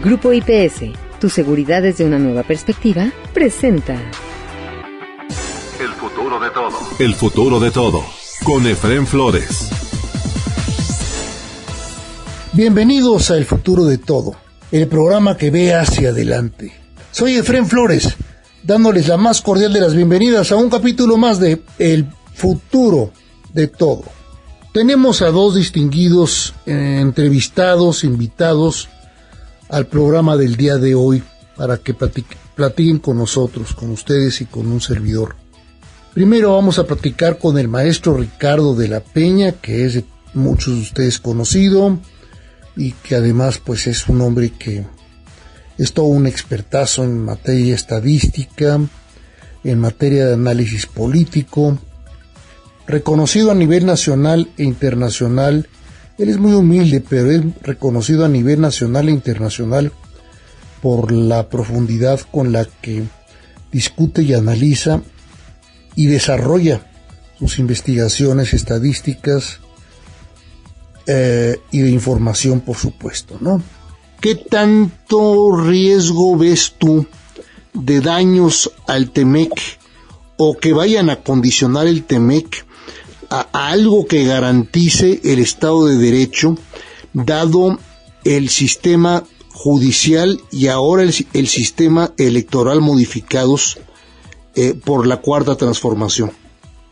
Grupo IPS, tu seguridad desde una nueva perspectiva, presenta El futuro de todo. El futuro de todo, con Efrén Flores. Bienvenidos a El futuro de todo, el programa que ve hacia adelante. Soy Efrén Flores, dándoles la más cordial de las bienvenidas a un capítulo más de El futuro de todo. Tenemos a dos distinguidos entrevistados, invitados al programa del día de hoy para que platiquen con nosotros, con ustedes y con un servidor. Primero vamos a platicar con el maestro Ricardo de la Peña, que es de muchos de ustedes conocido y que además pues es un hombre que es todo un expertazo en materia estadística, en materia de análisis político, reconocido a nivel nacional e internacional. Él es muy humilde, pero es reconocido a nivel nacional e internacional por la profundidad con la que discute y analiza y desarrolla sus investigaciones estadísticas y de información, por supuesto, ¿no? ¿Qué tanto riesgo ves tú de daños al TEMEC o que vayan a condicionar el TEMEC a algo que garantice el Estado de Derecho, dado el sistema judicial y ahora el sistema electoral modificados por la Cuarta Transformación?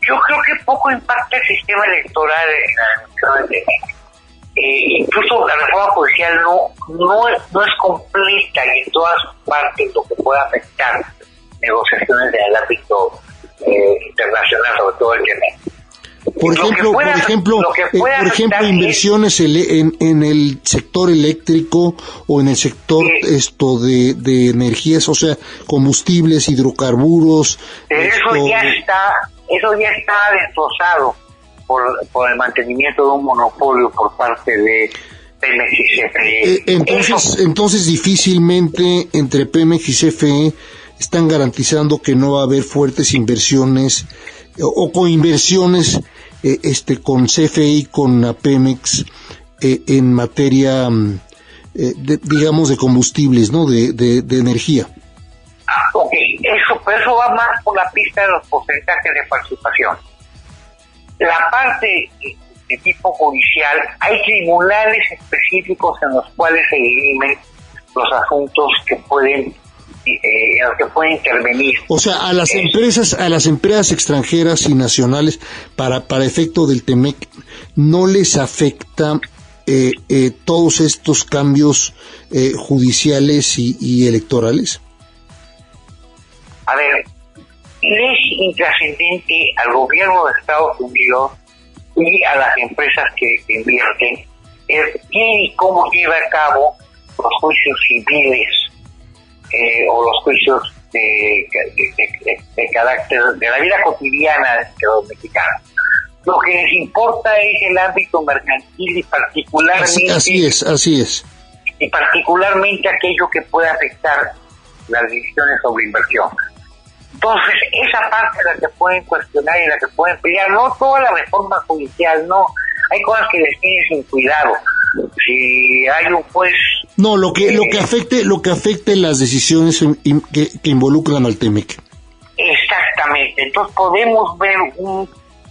Yo creo que poco impacta el sistema electoral en la elección del TEMEC. Incluso la reforma judicial no es completa y en todas partes lo que pueda afectar negociaciones en el ámbito internacional, sobre todo el TEMEC. Por ejemplo, inversiones en el sector eléctrico o en el sector de energías, o sea, combustibles, hidrocarburos. Eso ya está destrozado por el mantenimiento de un monopolio por parte de Pemex y CFE. Entonces difícilmente entre Pemex y CFE están garantizando que no va a haber fuertes inversiones o coinversiones con CFE y con Pemex en materia digamos de combustibles, ¿no? de energía. Ok, eso va más por la pista de los porcentajes de participación. La parte de tipo judicial, hay tribunales específicos en los cuales se dirimen los asuntos que pueden en los que pueden intervenir. O sea, a las empresas extranjeras y nacionales, para efecto del TEMEC, ¿no les afecta todos estos cambios judiciales y electorales? A ver, es intrascendente al gobierno de Estados Unidos y a las empresas que invierten quién y cómo lleva a cabo los juicios civiles o los juicios de carácter de la vida cotidiana de los mexicanos. Lo que les importa es el ámbito mercantil y particularmente así es y particularmente aquello que puede afectar las decisiones sobre inversión. Entonces, esa parte es la que pueden cuestionar y la que pueden pelear, no toda la reforma judicial, no. Hay cosas que les tienen sin cuidado. Si hay un juez... No, lo que afecte las decisiones que involucran al TEMEC. Exactamente. Entonces podemos ver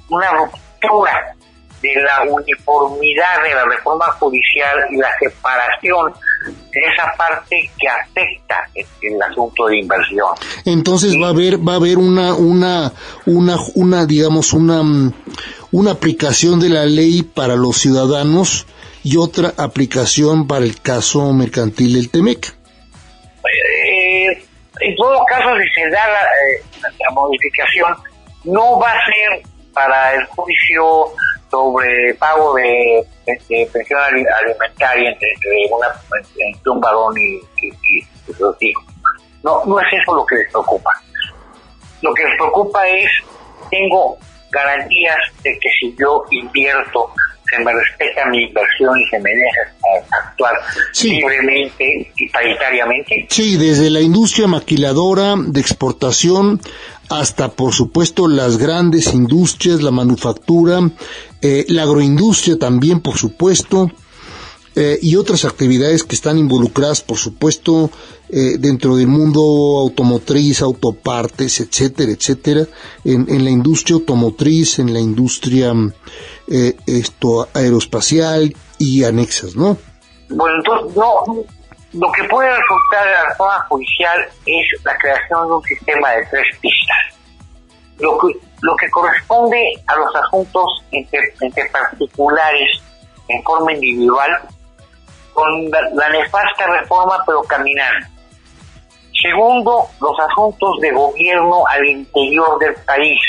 una ruptura de la uniformidad de la reforma judicial y la separación de esa parte que afecta el asunto de inversión. Entonces ¿sí? va a haber una aplicación de la ley para los ciudadanos y otra aplicación para el caso mercantil del TEMEC. En todo caso, si se da la modificación, no va a ser para el juicio sobre pago de pensión alimentaria entre un varón y sus hijos. No es eso lo que les preocupa. Lo que les preocupa es, tengo garantías de que si yo invierto, se me respeta mi inversión y se me deja actuar libremente y paritariamente. Sí, desde la industria maquiladora de exportación hasta, por supuesto, las grandes industrias, la manufactura, la agroindustria también, por supuesto, y otras actividades que están involucradas, por supuesto, dentro del mundo automotriz, autopartes, etcétera, etcétera, en la industria automotriz, en la industria aeroespacial y anexas, ¿no? Bueno, entonces, lo que puede resultar de la reforma judicial es la creación de un sistema de 3 pistas. Lo que corresponde a los asuntos entre particulares en forma individual, con la nefasta reforma pero caminando. Segundo, los asuntos de gobierno al interior del país,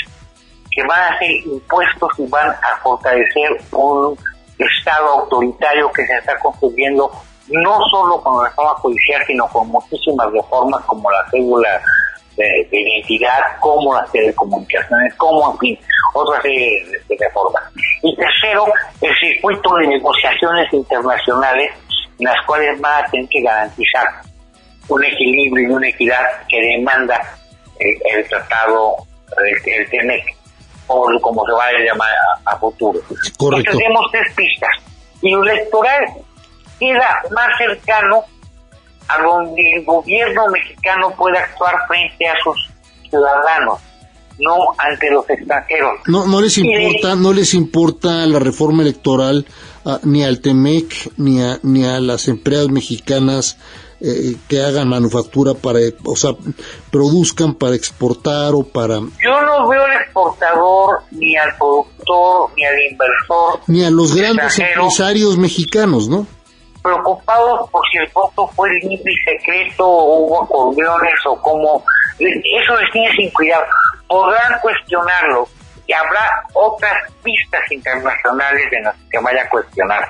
que van a ser impuestos y van a fortalecer un Estado autoritario que se está construyendo no solo con la reforma judicial, sino con muchísimas reformas como la cédula de identidad, como las telecomunicaciones, como, en fin, otra serie de reformas. Y tercero, el circuito de negociaciones internacionales en las cuales van a tener que garantizar un equilibrio y una equidad que demanda el tratado, el TEMEC, o como se vaya a llamar a futuro. Correcto. Entonces tenemos 3 pistas. Y lo electoral queda más cercano a donde el gobierno mexicano puede actuar frente a sus ciudadanos, no ante los extranjeros. No les importa la reforma electoral ni al TEMEC ni a las empresas mexicanas que hagan manufactura produzcan para exportar o para... Yo no veo al exportador, ni al productor, ni al inversor, ni a los grandes empresarios mexicanos, ¿no? Preocupados por si el voto fue libre y secreto, o hubo acordeones, o cómo. Eso les tiene sin cuidado. Podrán cuestionarlo, y habrá otras pistas internacionales en las que vaya a cuestionar.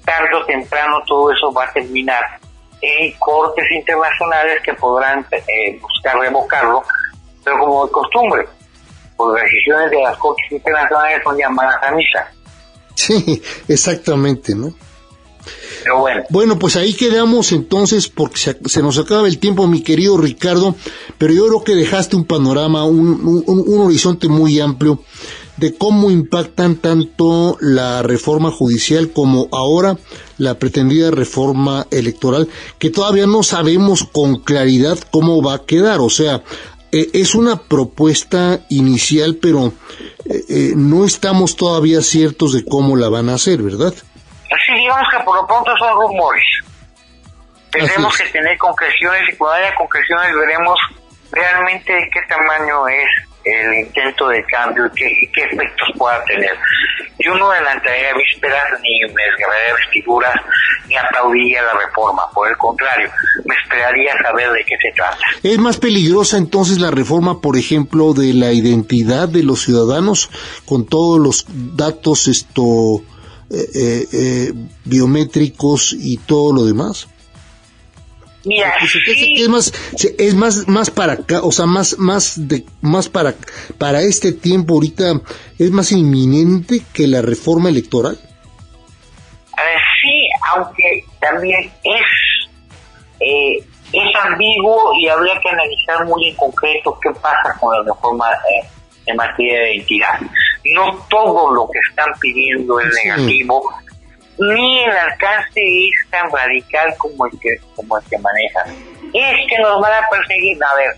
Tarde o temprano todo eso va a terminar en cortes internacionales que podrán buscar revocarlo, pero como de costumbre, pues las decisiones de las cortes internacionales son llamadas a misa. Sí, exactamente, ¿no? Pero bueno, pues ahí quedamos entonces, porque se nos acaba el tiempo, mi querido Ricardo, pero yo creo que dejaste un panorama, un horizonte muy amplio de cómo impactan tanto la reforma judicial como ahora la pretendida reforma electoral, que todavía no sabemos con claridad cómo va a quedar. O sea, es una propuesta inicial, pero no estamos todavía ciertos de cómo la van a hacer, ¿verdad? Así, digamos que por lo pronto son rumores. Tendremos que tener concreciones, y cuando haya concreciones veremos realmente de qué tamaño es el intento de cambio y qué efectos pueda tener. Yo no adelantaría vísperas, ni me desgarraría vestiduras, ni aplaudiría la reforma. Por el contrario, me esperaría saber de qué se trata. ¿Es más peligrosa entonces la reforma, por ejemplo, de la identidad de los ciudadanos, con todos los datos biométricos y todo lo demás? Mira, sí. Es más para acá, o sea, más para este tiempo ahorita, es más inminente que la reforma electoral. Sí, aunque también es ambiguo y habría que analizar muy en concreto qué pasa con la reforma en materia de identidad. No todo lo que están pidiendo es negativo, ni el alcance es tan radical como el que manejan. Es que nos van a perseguir. A ver,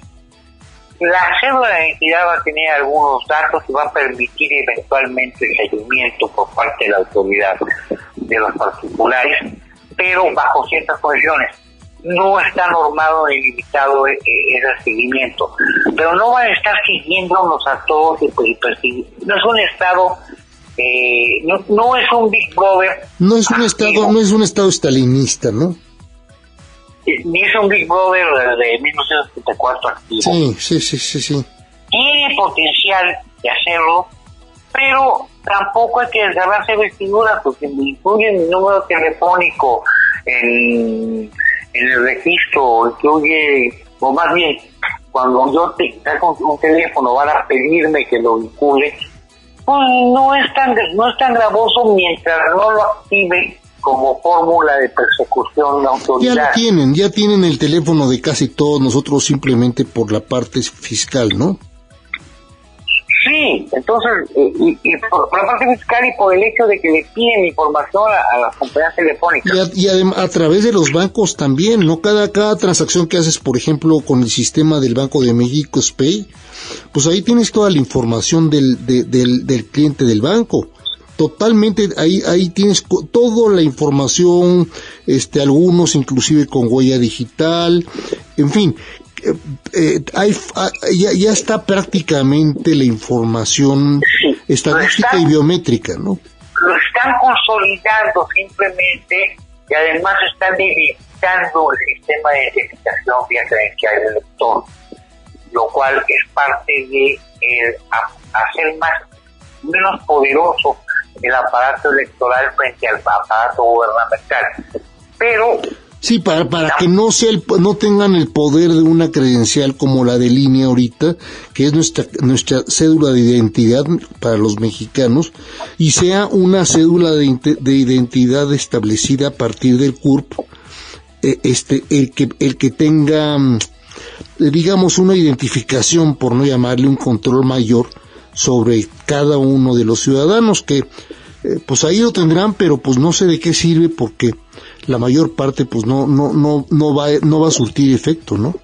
la cédula de identidad va a tener algunos datos y va a permitir eventualmente el seguimiento por parte de la autoridad de los particulares, pero bajo ciertas condiciones. No está normado ni limitado ese seguimiento, pero no van a estar siguiéndonos a todos y perseguir. No es un estado, no es un Big Brother. No es un estado stalinista, ¿no? Ni es un Big Brother de 1974 activo. Sí. Tiene potencial de hacerlo, pero tampoco hay que desgarrarse vestiduras, porque me incluye mi número telefónico en el registro, incluye, o más bien, cuando yo saco un teléfono van a pedirme que lo vincule, pues no es tan gravoso mientras no lo active como fórmula de persecución de autoridad. Ya tienen el teléfono de casi todos nosotros simplemente por la parte fiscal, ¿no? Sí, Sí, entonces, y por la parte fiscal y por el hecho de que le piden información a las compañías telefónicas. Y además a través de los bancos también, ¿no? Cada transacción que haces, por ejemplo, con el sistema del Banco de México, SPEI, pues ahí tienes toda la información del cliente del banco. Totalmente, ahí tienes toda la información, algunos inclusive con huella digital, en fin. Ya está prácticamente la información estadística y biométrica, ¿no? Lo están consolidando simplemente y además están debilitando el sistema de identificación vía credencial del elector, lo cual es parte de hacer menos poderoso el aparato electoral frente al aparato gubernamental. Pero sí, para que no tengan el poder de una credencial como la del INE ahorita, que es nuestra cédula de identidad para los mexicanos, y sea una cédula de identidad establecida a partir del CURP, el que tenga, digamos, una identificación, por no llamarle un control mayor, sobre cada uno de los ciudadanos, que pues ahí lo tendrán, pero pues no sé de qué sirve, porque la mayor parte pues no va a surtir efecto, ¿no?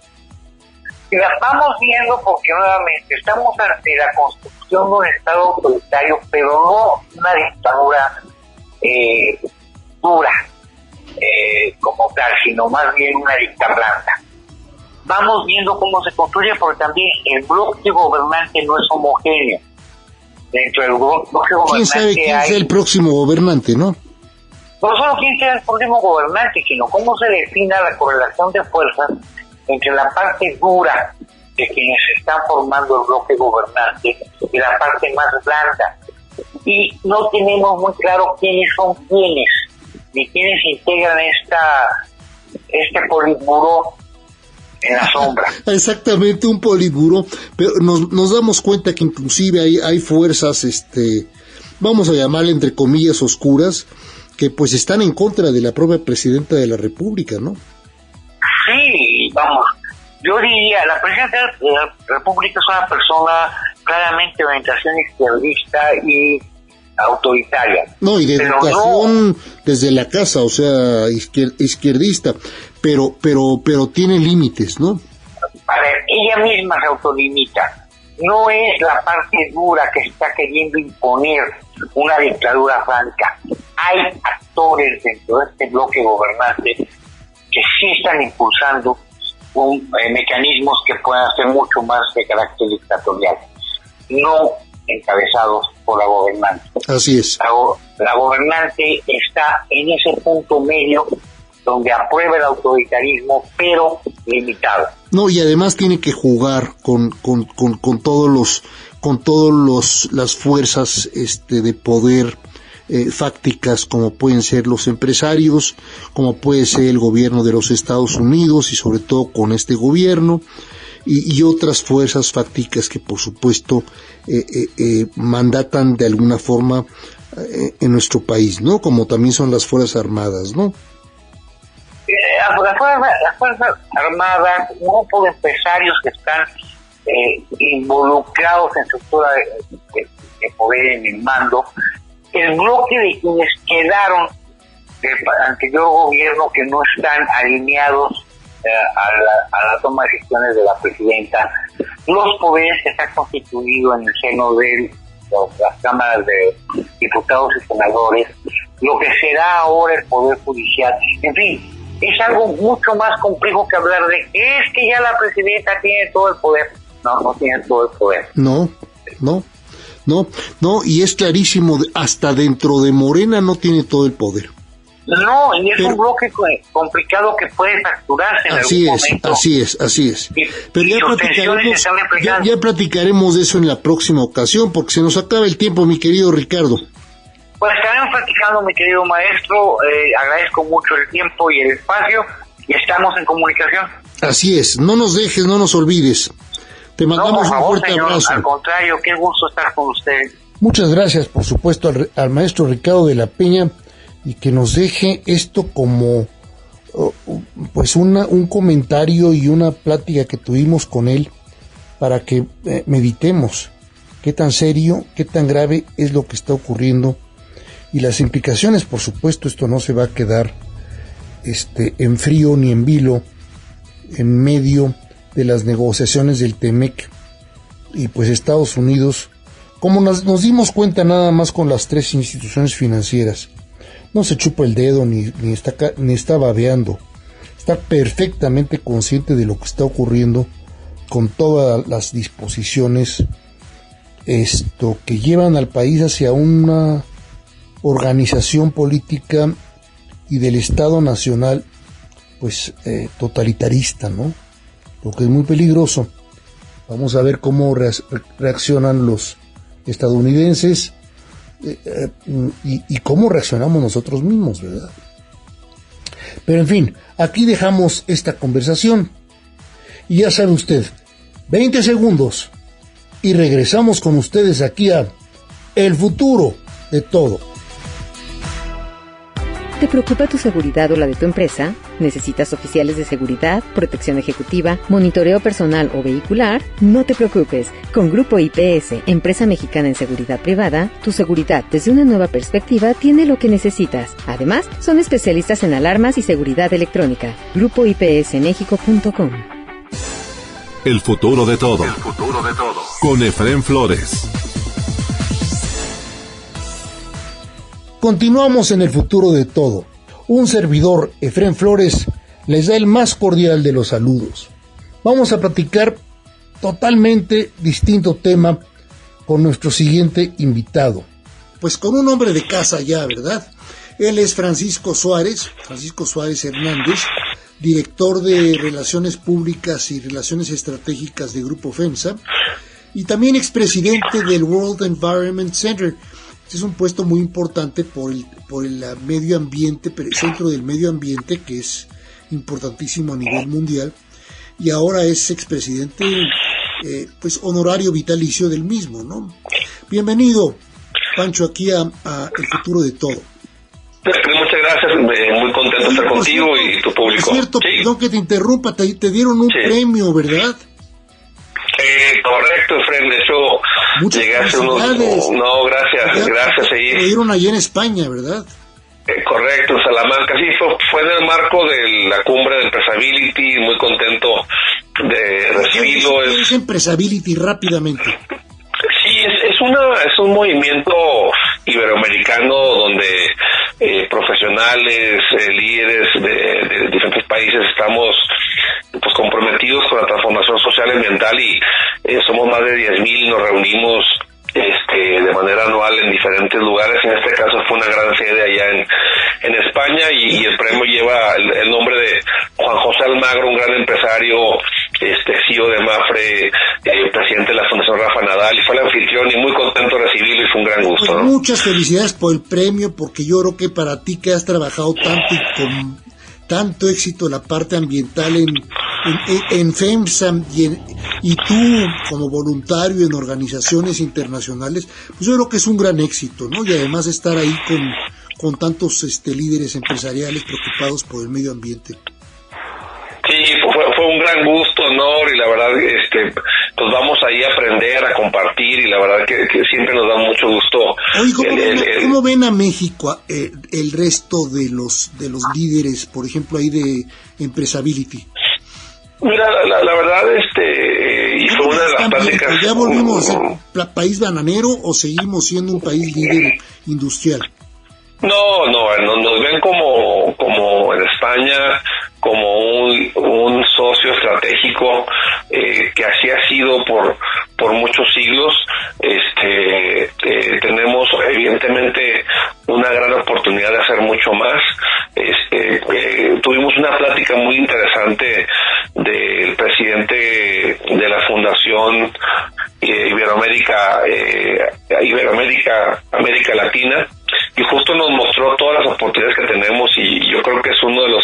Mira, vamos viendo, porque nuevamente estamos ante la construcción de un Estado autoritario, pero no una dictadura dura como tal, sino más bien una dictablanda. Vamos viendo cómo se construye, porque también el bloque gobernante no es homogéneo. Dentro del bloque gobernante ¿quién sabe quién sea el próximo gobernante, no? No solo quién sea el próximo gobernante, sino cómo se defina la correlación de fuerzas entre la parte dura de quienes están formando el bloque gobernante y la parte más blanda. Y no tenemos muy claro quiénes son quiénes, ni quiénes integran este politburó en la sombra. Exactamente, un politburó, pero nos damos cuenta que inclusive hay fuerzas, vamos a llamarle entre comillas oscuras, que pues están en contra de la propia presidenta de la República, ¿no? Sí, vamos, yo diría, la presidenta de la República es una persona claramente de orientación izquierdista y autoritaria. No, y de educación desde la casa, o sea, izquierdista, pero tiene límites, ¿no? A ver, ella misma se autolimita. No es la parte dura que está queriendo imponer una dictadura franca. Hay actores dentro de este bloque gobernante que sí están impulsando mecanismos que puedan ser mucho más de carácter dictatorial, no encabezados por la gobernante. Así es. La gobernante está en ese punto medio donde aprueba el autoritarismo, pero limitado. No, y además tiene que jugar con todos las fuerzas de poder fácticas, como pueden ser los empresarios, como puede ser el gobierno de los Estados Unidos, y sobre todo con este gobierno, y otras fuerzas fácticas que por supuesto mandatan de alguna forma en nuestro país, ¿no? Como también son las Fuerzas Armadas, ¿no? Las Fuerzas Armadas, un grupo de empresarios que están involucrados en estructura de poder en el mando, el bloque de quienes quedaron del anterior gobierno, que no están alineados a la toma de decisiones de la presidenta, los poderes que se han constituido en el seno de las cámaras de diputados y senadores, lo que será ahora el poder judicial, en fin, es algo mucho más complejo que hablar de es que ya la presidenta tiene todo el poder. No tiene todo el poder. No, y es clarísimo, hasta dentro de Morena no tiene todo el poder. No, y es un bloque complicado que puede fracturarse en algún momento. Así es. Pero ya platicaremos de eso en la próxima ocasión, porque se nos acaba el tiempo, mi querido Ricardo. Pues estaremos platicando, mi querido maestro. Agradezco mucho el tiempo y el espacio, y estamos en comunicación. Así es, no nos dejes, no nos olvides. Te mandamos un fuerte abrazo. Al contrario, qué gusto estar con usted. Muchas gracias, por supuesto, al maestro Ricardo de la Peña, y que nos deje esto como pues un comentario y una plática que tuvimos con él, para que meditemos qué tan serio, qué tan grave es lo que está ocurriendo y las implicaciones. Por supuesto, esto no se va a quedar en frío ni en vilo en medio de las negociaciones del TEMEC y pues Estados Unidos, como nos dimos cuenta nada más con las tres instituciones financieras, no se chupa el dedo ni está babeando, está perfectamente consciente de lo que está ocurriendo con todas las disposiciones que llevan al país hacia una organización política y del Estado Nacional pues totalitarista, ¿no? Lo que es muy peligroso. Vamos a ver cómo reaccionan los estadounidenses y cómo reaccionamos nosotros mismos, ¿verdad? Pero en fin, aquí dejamos esta conversación y ya sabe usted, 20 segundos y regresamos con ustedes aquí a El Futuro de Todo. ¿Te preocupa tu seguridad o la de tu empresa? ¿Necesitas oficiales de seguridad, protección ejecutiva, monitoreo personal o vehicular? No te preocupes. Con Grupo IPS, empresa mexicana en seguridad privada, tu seguridad desde una nueva perspectiva tiene lo que necesitas. Además, son especialistas en alarmas y seguridad electrónica. GrupoIPSMexico.com. El futuro de todo. El futuro de todo. Con Efrén Flores. Continuamos en El Futuro de Todo. Un servidor, Efrén Flores, les da el más cordial de los saludos. Vamos a platicar totalmente distinto tema con nuestro siguiente invitado. Pues con un hombre de casa ya, ¿verdad? Él es Francisco Suárez Hernández, director de Relaciones Públicas y Relaciones Estratégicas de Grupo FEMSA, y también expresidente del World Environment Center. Este es un puesto muy importante por el medio ambiente, centro del medio ambiente, que es importantísimo a nivel mundial, y ahora es expresidente pues honorario vitalicio del mismo, ¿no? Bienvenido, Pancho, aquí a El Futuro de Todo. Muchas gracias, muy contento de estar contigo y tu público. Es cierto, sí. Perdón que te interrumpa, te dieron un premio, ¿verdad? Correcto, Efrén, de hecho, muchas llegué hace unos... No, gracias, sí. Lo dieron allá en España, ¿verdad? Correcto, en Salamanca, sí, fue en el marco de la cumbre de Empresability, muy contento de recibirlo. ¿Qué es Empresability rápidamente? Sí, es un movimiento iberoamericano donde profesionales, líderes de diferentes países estamos pues comprometidos con la transformación social y ambiental y somos más de 10,000, nos reunimos de manera anual en diferentes lugares. En este caso fue una gran sede allá en España y el premio lleva el nombre de Juan José Almagro, un gran empresario, CEO de Mapfre, presidente de la Fundación Rafa Nadal, y fue el anfitrión y muy contento de recibirlo y fue un gran gusto. Pues ¿no? Muchas felicidades por el premio, porque yo creo que para ti que has trabajado tanto y con tanto éxito la parte ambiental en FEMSA y tú como voluntario en organizaciones internacionales, pues yo creo que es un gran éxito, ¿no? Y además estar ahí con tantos líderes empresariales preocupados por el medio ambiente. Sí, fue un gran gusto, honor, y la verdad, pues vamos ahí a aprender, a compartir, y la verdad que siempre nos da mucho gusto. Oye, ¿cómo ven a México el resto de los líderes, por ejemplo, ahí de Empresability? Mira, la verdad, y fue una de las pláticas... ¿Ya volvimos a ser país bananero o seguimos siendo un país líder industrial? No, nos ven como en España, como un socio estratégico, que así ha sido por muchos siglos. Tenemos evidentemente una gran oportunidad de hacer mucho más. Tuvimos una plática muy interesante del presidente de la Fundación Iberoamérica, América Latina, y justo nos mostró todas las oportunidades que tenemos, y yo creo que es uno de los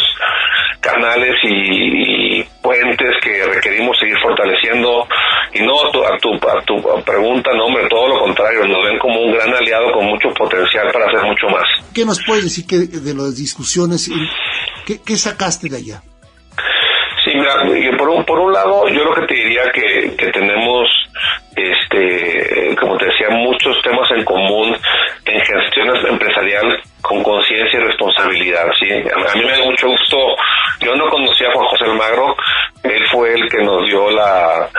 canales y puentes que requerimos seguir fortaleciendo. Y no, a tu pregunta, no, hombre, todo lo contrario, nos ven como un gran aliado con mucho potencial para hacer mucho más. ¿Qué nos puedes decir de las discusiones? ¿Qué sacaste de allá? Sí, mira, por un lado, yo lo que te diría que tenemos como te decía, muchos temas en común en gestión empresarial con conciencia y responsabilidad, ¿sí? A mí me da mucho gusto. Yo no conocía a Juan José Almagro. Él fue el que nos dio la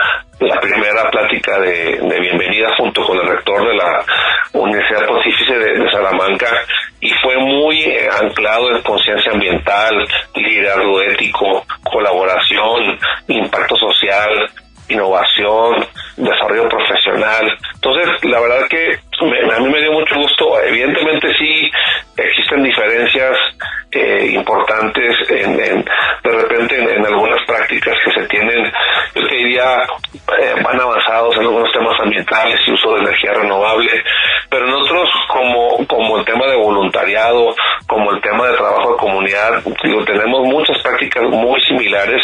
primera plática de bienvenida junto con el rector de la Universidad Pontificia de Salamanca, y fue muy anclado en conciencia ambiental, liderazgo ético, colaboración, impacto social, innovación, desarrollo profesional. Entonces, la verdad que a mí me dio mucho gusto. Evidentemente sí existen diferencias importantes de repente en algunas prácticas que se tienen. Yo te diría, van avanzados en algunos temas ambientales y uso de energía renovable, pero en otros, como el tema de voluntariado, como el tema de trabajo de comunidad, tenemos muchas prácticas muy similares,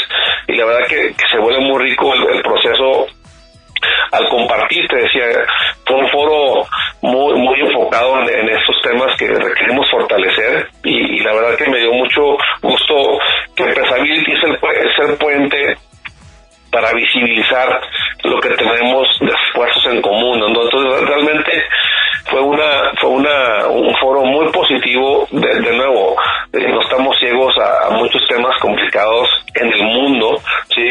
y la verdad que se vuelve muy rico el proceso al compartir. Te decía, fue un foro muy enfocado en estos temas que requerimos fortalecer, y la verdad que me dio mucho gusto que Empresability es el puente para visibilizar lo que tenemos de esfuerzos en común, ¿no? Entonces realmente fue un foro muy positivo. De nuevo, no estamos ciegos a muchos temas complicados en el mundo, sí,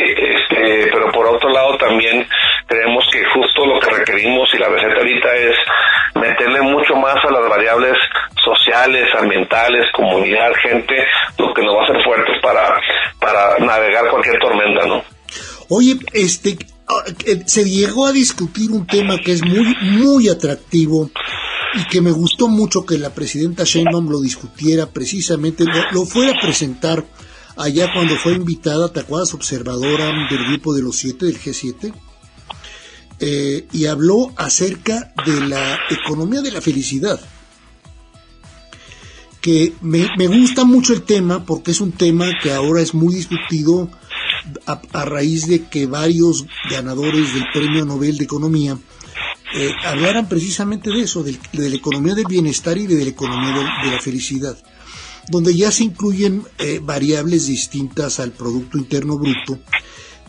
pero por otro lado también creemos que justo lo que requerimos, y la receta ahorita, es meterle mucho más a las variables sociales, ambientales, comunidad, gente, lo que nos va a hacer fuertes para navegar cualquier tormenta, ¿no? Oye, se llegó a discutir un tema que es muy, muy atractivo y que me gustó mucho que la presidenta Sheinbaum lo discutiera precisamente, lo fue a presentar allá cuando fue invitada, ¿te acuerdas? Observadora del grupo de los 7, del G7, y habló acerca de la economía de la felicidad, que me gusta mucho el tema porque es un tema que ahora es muy discutido a raíz de que varios ganadores del Premio Nobel de Economía hablaran precisamente de eso, de la economía del bienestar y de la economía de la felicidad, donde ya se incluyen variables distintas al Producto Interno Bruto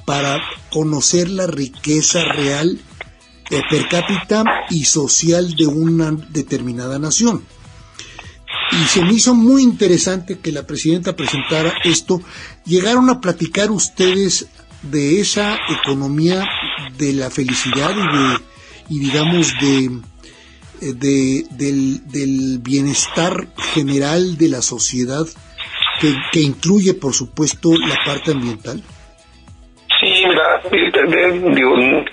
para conocer la riqueza real per cápita y social de una determinada nación. Y se me hizo muy interesante que la presidenta presentara esto. ¿Llegaron a platicar ustedes de esa economía de la felicidad y digamos del bienestar general de la sociedad que incluye, por supuesto, la parte ambiental? Sí, mira,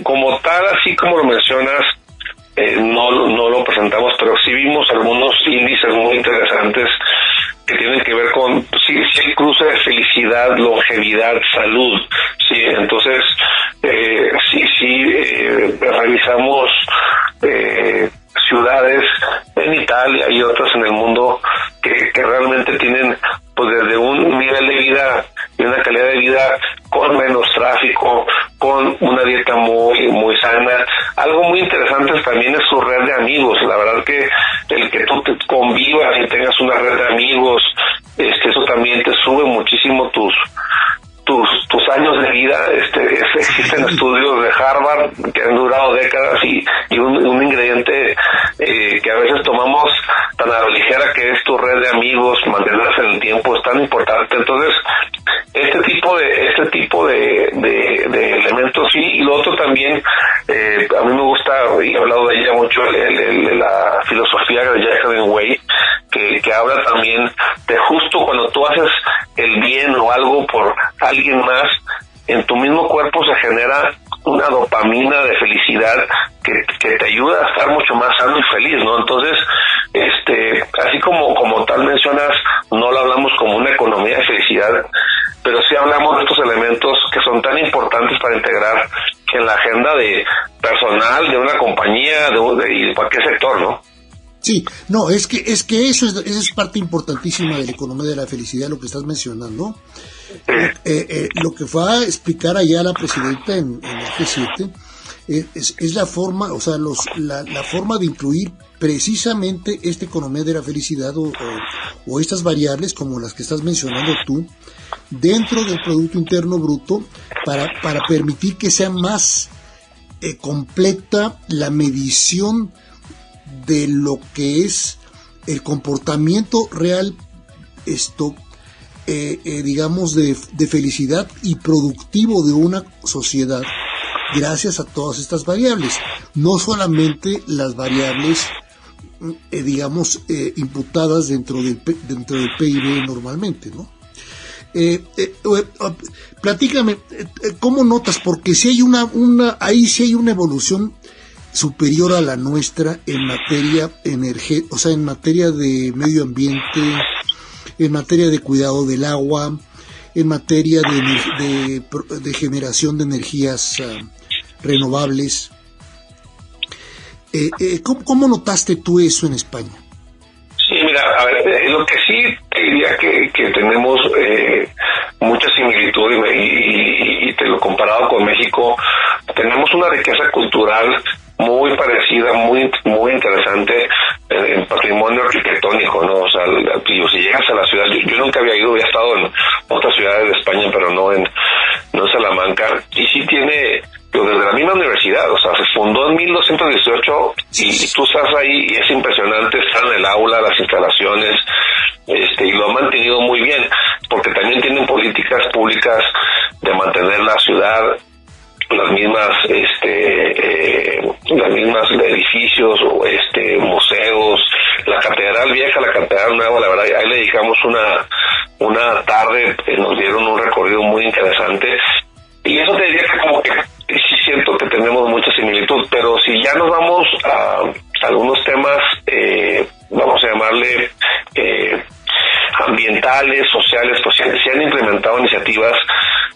como tal, así como lo mencionas, no lo presentamos, pero sí vimos algunos índices muy interesantes que tienen que ver con el cruce de felicidad, longevidad, salud, sí. Entonces revisamos ciudades en Italia y otras en el mundo que realmente tienen, pues, desde un nivel de vida y una calidad de vida con menos tráfico, con una dieta muy sana. Algo muy interesante también es su red de amigos. La verdad que el que tú te convivas y tengas una red de amigos, eso también te sube muchísimo tus años de vida. Existen estudios de Harvard que han durado décadas, y un ingrediente que a veces tomamos tan a la ligera, que es tu red de amigos, mantenerlas en el tiempo, es tan importante. Entonces, este tipo de elementos, sí. Y lo otro también, a mí me gusta, y he hablado de ella mucho, la filosofía de Jacqueline Way, que habla también de justo cuando tú haces el bien o algo por alguien más, en tu mismo cuerpo se genera una dopamina de felicidad que te ayuda a estar mucho más sano y feliz, ¿no? Entonces, así como tal mencionas, no lo hablamos como una economía de felicidad, pero sí hablamos de estos elementos que son tan importantes para integrar en la agenda de personal de una compañía y para qué sector, ¿no? Sí, no, es que eso es parte importantísima de la economía de la felicidad, lo que estás mencionando. Lo que fue a explicar allá la presidenta en el G7 es la forma, o sea, la forma de incluir precisamente esta economía de la felicidad o estas variables como las que estás mencionando tú dentro del Producto Interno Bruto para permitir que sea más completa la medición de lo que es el comportamiento real, digamos, de felicidad y productivo de una sociedad, gracias a todas estas variables, no solamente las variables digamos imputadas dentro del PIB normalmente, ¿no? Platícame, ¿cómo notas? Porque si hay ahí sí hay una evolución superior a la nuestra en materia energética, o sea, en materia de medio ambiente, en materia de cuidado del agua, en materia de generación de energías renovables. ¿Cómo notaste tú eso en España? Sí, mira, a ver, lo que sí te diría que tenemos mucha similitud y te lo comparado con México, tenemos una riqueza cultural muy parecida, muy interesante en patrimonio arquitectónico, ¿no? O sea, si llegas a la ciudad, yo nunca había ido, había estado en otras ciudades de España, pero no en Salamanca, y sí tiene, desde la misma universidad, o sea, se fundó en 1218 y tú estás ahí y es impresionante estar en el aula, las instalaciones, y lo han mantenido muy bien, porque también tienen políticas públicas de mantener la ciudad, las mismas edificios, museos, la catedral vieja, la catedral nueva, la verdad, ahí le dedicamos una tarde, nos dieron un recorrido muy interesante, y eso te diría que como que sí siento que tenemos mucha similitud, pero si ya nos vamos a algunos temas, vamos a llamarle ambientales, sociales, pues se han implementado iniciativas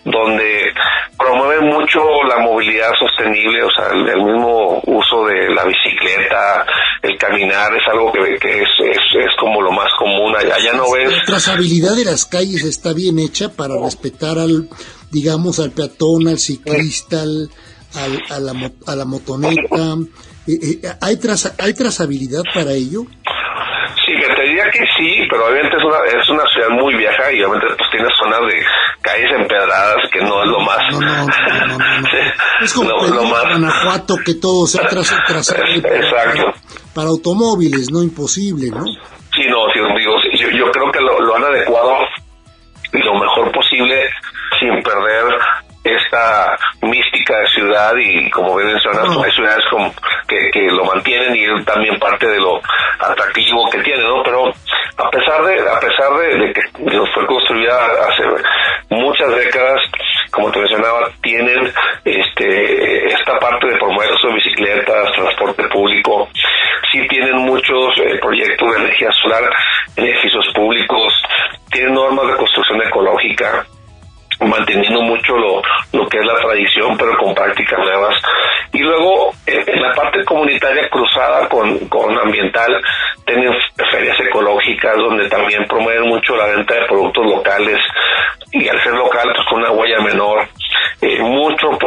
donde promueven mucho la movilidad sostenible, o sea, el mismo uso de la bicicleta, el caminar es algo que es como lo más común. Allá no ves. La trazabilidad de las calles está bien hecha para respetar al peatón, al ciclista, a la motoneta. ¿Hay trazabilidad para ello? Sí, te diría que sí, pero obviamente es una ciudad muy vieja y obviamente pues tiene zonas de calles empedradas que no es lo más. No. Sí, es como Guanajuato, que todo sea trazable para automóviles, no imposible, ¿no? Sí, no, sí, digo, yo creo que lo han adecuado lo mejor posible sin perder esta mística de ciudad, y como bien mencionas, hay ciudades que lo mantienen y es también parte de lo atractivo que tiene, ¿no? Pero a pesar de que fue construida hace muchas décadas, como te mencionaba, tienen esta parte de promover el uso de bicicletas, transporte público, sí tienen muchos proyectos de energía solar en edificios públicos, tienen normas de construcción ecológica, manteniendo mucho lo que es la tradición, pero con prácticas nuevas. Y luego, en la parte comunitaria cruzada con ambiental, tienen ferias ecológicas donde también promueven mucho la venta de productos locales, y al ser local, pues con una huella menor. Muchos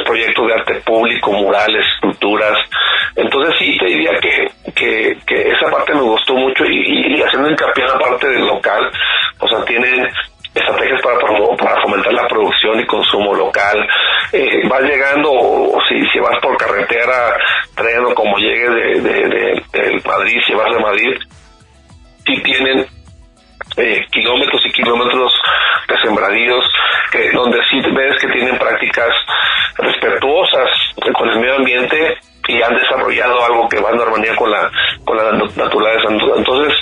proyectos de arte público, murales, esculturas. Entonces sí te diría que esa parte me gustó mucho, y haciendo hincapié en la parte del local, o sea, tienen estrategias para fomentar la producción y consumo local. Vas llegando, o si vas por carretera, tren, o como llegues de Madrid, si vas de Madrid, sí tienen kilómetros y kilómetros de sembradíos, donde sí ves que tienen prácticas respetuosas con el medio ambiente y han desarrollado algo que va en armonía con la naturaleza. Entonces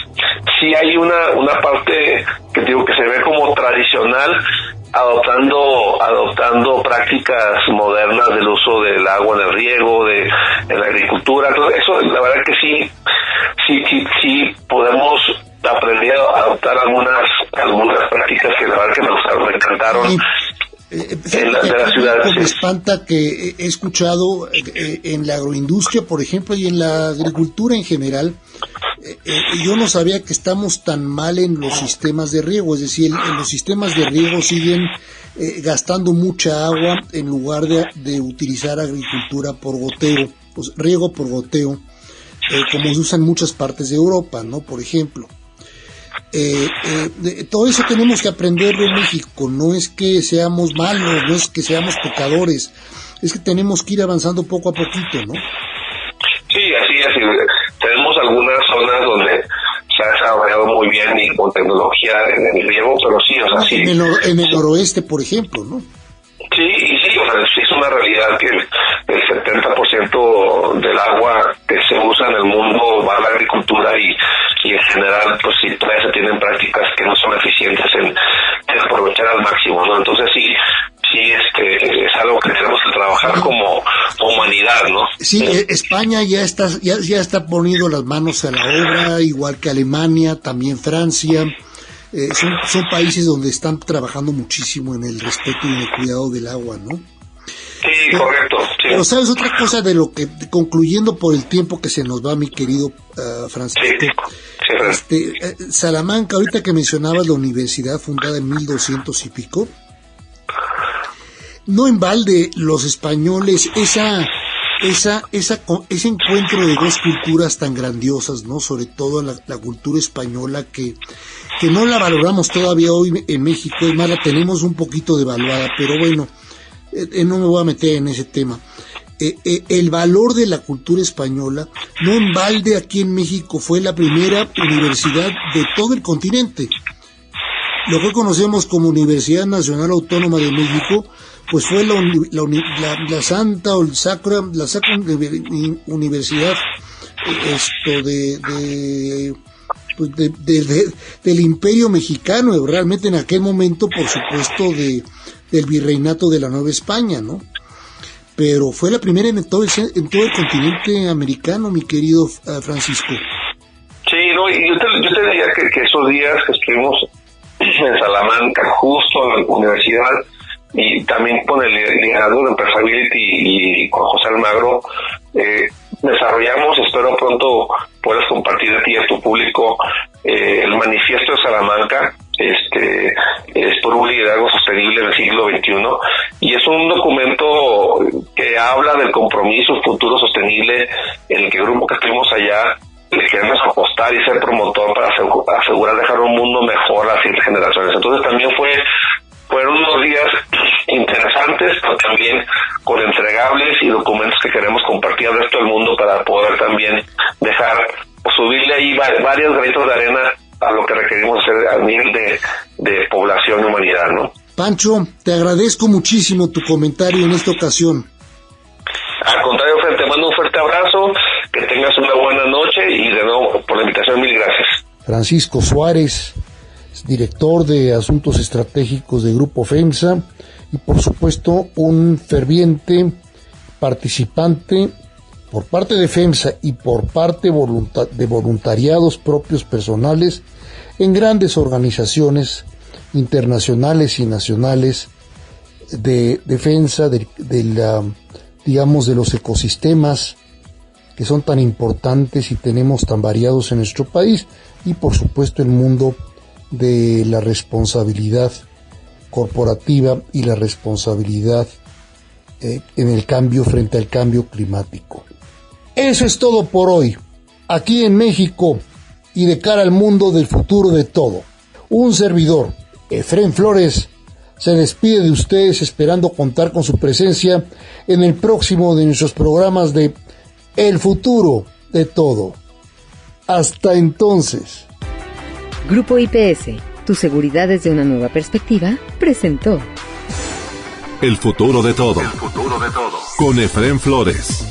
sí hay una parte que digo que se ve como tradicional, adoptando prácticas modernas del uso del agua en el riego, de la agricultura. Entonces eso, la verdad que sí podemos aprender a adoptar algunas prácticas que la verdad que me encantaron. De la ciudad. Me espanta que he escuchado en la agroindustria, por ejemplo, y en la agricultura en general, yo no sabía que estamos tan mal en los sistemas de riego, es decir, en los sistemas de riego siguen gastando mucha agua en lugar de utilizar agricultura por goteo, pues, riego por goteo, como se usa en muchas partes de Europa, ¿no? Por ejemplo. todo eso tenemos que aprenderlo en México. No es que seamos malos, no es que seamos pecadores, es que tenemos que ir avanzando poco a poquito, ¿no? Sí, así es. Tenemos algunas zonas donde se ha desarrollado muy bien y con tecnología en el riego, pero sí, o sea, sí. En el noroeste, por ejemplo, ¿no? Sí, o sea, sí es una realidad que el 70% del agua que se usa en el mundo va a la agricultura y en general, pues sí, todavía se tienen prácticas que no son eficientes en aprovechar al máximo, ¿no? Entonces sí, es algo que tenemos que trabajar como humanidad, ¿no? Sí, España ya está poniendo las manos a la obra, igual que Alemania, también Francia. Son países donde están trabajando muchísimo en el respeto y en el cuidado del agua, ¿no? Sí, correcto. Sí. Pero sabes otra cosa de lo que, concluyendo por el tiempo que se nos va, mi querido Francisco, Salamanca, ahorita que mencionabas la universidad fundada en 1200 y pico, no en balde los españoles ese encuentro de dos culturas tan grandiosas, ¿no? Sobre todo la cultura española que no la valoramos todavía hoy en México, es más, la tenemos un poquito devaluada, pero bueno, no me voy a meter en ese tema. El valor de la cultura española, no en balde aquí en México fue la primera universidad de todo el continente. Lo que conocemos como Universidad Nacional Autónoma de México, pues fue la Santa Universidad del Imperio Mexicano, realmente en aquel momento, por supuesto, del Virreinato de la Nueva España, ¿no? Pero fue la primera en todo el continente americano, mi querido Francisco. Sí, no, y yo te diría que esos días que estuvimos en Salamanca, justo en la universidad, y también con el liderazgo de Empresability y con José Almagro, desarrollamos, espero pronto puedas compartir a ti y a tu público, el manifiesto de Salamanca, es por un liderazgo sostenible en el siglo XXI, y es un documento que habla del compromiso futuro sostenible en el que el grupo que estuvimos allá le queremos apostar y ser promotor para asegurar dejar un mundo mejor a las siguientes generaciones. Entonces también fueron unos días interesantes, pero también con entregables y documentos que queremos compartir al resto del mundo para poder también subirle ahí varios granitos de arena a lo que requerimos hacer a nivel de población y humanidad, ¿no? Pancho, te agradezco muchísimo tu comentario en esta ocasión. Al contrario, Fred, te mando un fuerte abrazo, que tengas una buena noche y de nuevo por la invitación, mil gracias. Francisco Suárez, director de Asuntos Estratégicos de Grupo FEMSA y por supuesto un ferviente participante por parte de FEMSA y por parte de voluntariados propios personales en grandes organizaciones internacionales y nacionales de defensa de los ecosistemas que son tan importantes y tenemos tan variados en nuestro país, y por supuesto el mundo de la responsabilidad corporativa y la responsabilidad en el cambio frente al cambio climático. Eso es todo por hoy, aquí en México y de cara al mundo del futuro de todo. Un servidor, Efrén Flores, se despide de ustedes esperando contar con su presencia en el próximo de nuestros programas de El futuro de todo. Hasta entonces. Grupo IPS, tu seguridad desde una nueva perspectiva, presentó El futuro de todo. El futuro de todo. Con Efrén Flores.